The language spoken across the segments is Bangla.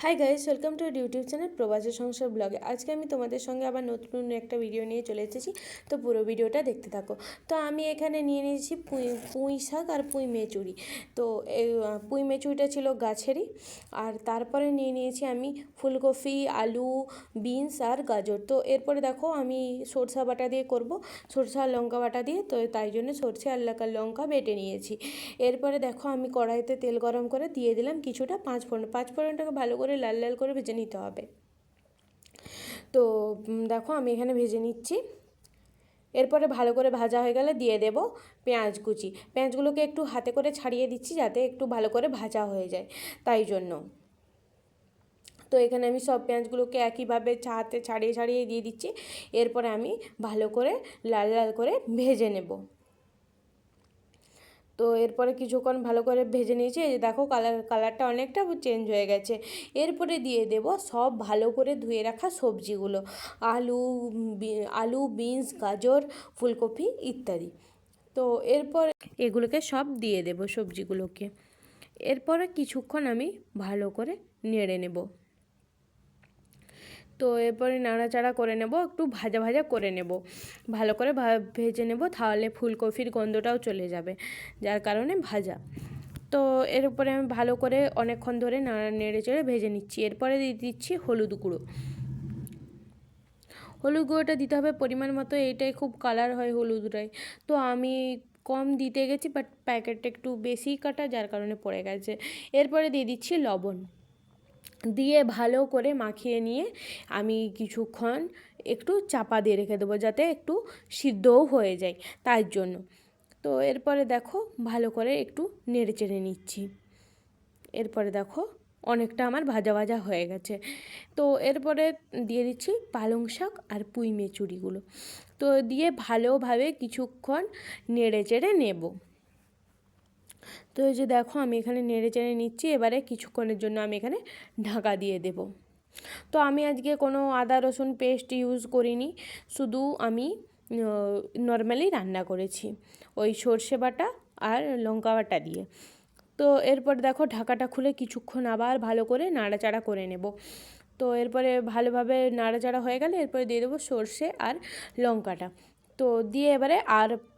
Hi guys, welcome to YouTube channel প্রবাসী সংসার ব্লগে। আজকে আমি তোমাদের সঙ্গে আবার নতুন একটা ভিডিও নিয়ে চলে এসেছি। তো পুরো ভিডিওটা দেখতে থাকো। তো আমি এখানে নিয়ে নিয়েছি পুঁই শাক আর পুঁই মেচুরি। তো এই পুঁই মেচুরিটা ছিল গাছেরই। আর তারপরে নিয়ে নিয়েছি আমি ফুলকপি, আলু, বিনস আর গাজর। তো এরপরে দেখো আমি সরষা বাটা দিয়ে করব, সরষা আর লঙ্কা বাটা দিয়ে। তো তাই জন্য সরষে আর লঙ্কা বেটে নিয়েছি। এরপরে দেখো আমি কড়াইতে তেল গরম করে দিয়ে দিলাম কিছুটা পাঁচফোড়নটাকে ভালো করে লাল লাল করে ভেজে নিতে হবে। তো দেখো আমি এখানে ভেজে নিচ্ছি। এরপরে ভালো করে ভাজা হয়ে গেলে দিয়ে দেব পেঁয়াজ কুচি। পেঁয়াজগুলোকে একটু হাতে করে ছাড়িয়ে দিচ্ছি যাতে একটু ভালো করে ভাজা হয়ে যায়, তাই জন্য। তো এখানে আমি সব পেঁয়াজগুলোকে একইভাবে হাতে ছাড়িয়ে ছাড়িয়ে দিয়ে দিচ্ছি। এরপরে আমি ভালো করে লাল লাল করে ভেজে নেব। তো এরপরে কিছুক্ষণ ভালো করে ভেজে নিয়েছি। এই যে দেখো কালারটা অনেকটা চেঞ্জ হয়ে গেছে। এরপরে দিয়ে দেব সব ভালো করে ধুয়ে রাখা সবজিগুলো, আলু, বিনস, গাজর, ফুলকপি ইত্যাদি। তো এরপর এগুলোকে সব দিয়ে দেব সবজিগুলোকে। এরপরে কিছুক্ষণ আমি ভালো করে নেড়ে নেব। তো এরপরে নাড়াচাড়া করে নেব, একটু ভাজা ভাজা করে নেব, ভালো করে ভেজে নেব, তাহলে ফুলকপির গন্ধটাও চলে যাবে, যার কারণে ভাজা। তো এর উপরে আমি ভালো করে অনেকক্ষণ ধরে নেড়ে চেড়ে ভেজে নিচ্ছি। এরপরে দিয়ে দিচ্ছি হলুদ গুঁড়ো। হলুদ গুঁড়োটা দিতে হবে পরিমাণ মতো, এইটাই খুব কালার হয় হলুদটাই। তো আমি কম দিতে গেছি, বাট প্যাকেটটা একটু বেশি কাটা, যার কারণে পড়ে গেছে। এরপরে দিয়ে দিচ্ছি লবণ, দিয়ে ভালো করে মাখিয়ে নিয়ে আমি কিছুক্ষণ একটু চাপা দিয়ে রেখে দেবো যাতে একটু সিদ্ধও হয়ে যায়, তাই জন্য। তো এরপরে দেখো ভালো করে একটু নেড়ে চেড়ে নিচ্ছি। এরপরে দেখো অনেকটা আমার ভাজা ভাজা হয়ে গেছে। তো এরপরে দিয়ে দিচ্ছি পালং শাক আর পুঁই মেচুরিগুলো। তো দিয়ে ভালোভাবে কিছুক্ষণ নেড়ে চেড়ে নেব। তো এই যে দেখো আমি এখানে নেড়ে চেড়ে নিচ্ছি। এবারে কিছুক্ষণের জন্য আমি এখানে ঢাকা দিয়ে দেব। তো আমি আজকে কোনো আদা রসুন পেস্ট ইউজ করিনি, শুধু আমি নর্মালি রান্না করেছি ওই সর্ষে বাটা আর লঙ্কা বাটা দিয়ে। তো এরপর দেখো ঢাকাটা খুলে কিছুক্ষণ আবার ভালো করে নাড়াচাড়া করে নেব। তো এরপরে ভালোভাবে নাড়াচাড়া হয়ে গেলে এরপরে দিয়ে দেবো সর্ষে আর লঙ্কাটা। তো দিয়ে এবারে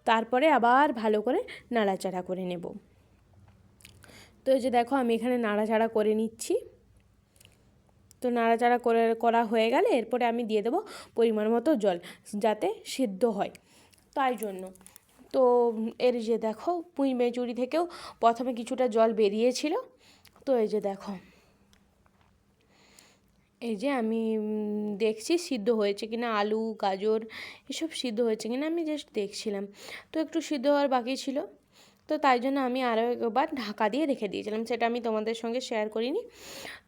তারপরে আবার ভালো করে নাড়াচাড়া করে নেব। তো এই যে দেখো আমি এখানে নাড়াচাড়া করে নিচ্ছি। তো নাড়াচাড়া করা হয়ে গেলে এরপরে আমি দিয়ে দেবো পরিমাণ মতো জল, যাতে সিদ্ধ হয়, তাই জন্য। তো এর যে দেখো পুঁই মেচুরি থেকেও প্রথমে কিছুটা জল বেরিয়েছিল। তো এই যে দেখো, এই যে আমি দেখছি সিদ্ধ হয়েছে কিনা, আলু, গাজর এসব সিদ্ধ হয়েছে কিনা আমি জাস্ট দেখছিলাম। তো একটু সিদ্ধ হওয়ার বাকি ছিল, তো তাই জন্য আমি আরও একবার ঢাকা দিয়ে রেখে দিয়েছিলাম, সেটা আমি তোমাদের সঙ্গে শেয়ার করিনি।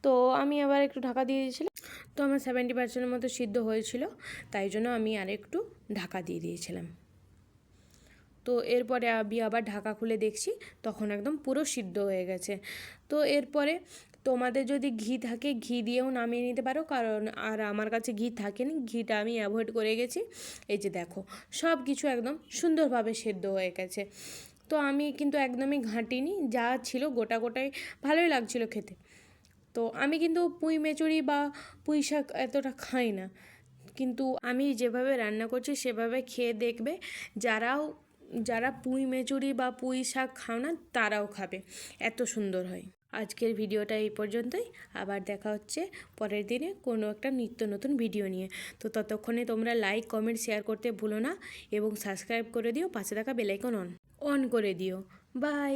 তো আমি আবার একটু ঢাকা দিয়ে দিয়েছিলাম। তো আমার 70% মতো সিদ্ধ হয়েছিল, তাই জন্য আমি আর একটু ঢাকা দিয়ে দিয়েছিলাম। তো এরপরে আমি আবার ঢাকা খুলে দেখছি, তখন একদম পুরো সিদ্ধ হয়ে গেছে। তো এরপরে তোমাদের যদি ঘি থাকে ঘি দিয়েও নামিয়ে নিতে পারো, কারণ আর আমার কাছে ঘি থাকেনি, ঘিটা আমি অ্যাভয়েড করে গেছি। এই যে দেখো সব কিছু একদম সুন্দরভাবে সেদ্ধ হয়ে গেছে। তো আমি কিন্তু একদমই ঘাঁটিনি, যা ছিল গোটা গোটাই ভালোই লাগছিল খেতে। তো আমি কিন্তু পুঁই মেচুরি বা পুঁই শাক এতটা খাই না, কিন্তু আমি যেভাবে রান্না করছি সেভাবে খেয়ে দেখবে, যারা পুঁই মেচুরি বা পুঁই শাক খাও না তারাও খাবে, এত সুন্দর হয়। আজকের ভিডিওটা এই পর্যন্তই, আবার দেখা হচ্ছে পরের দিনে কোনো একটা নিত্য নতুন ভিডিও নিয়ে। তো ততক্ষণে তোমরা লাইক, কমেন্ট, শেয়ার করতে ভুলো না, এবং সাবস্ক্রাইব করে দিও, পাশে থাকা বেল আইকন অন করে দিও। বাই।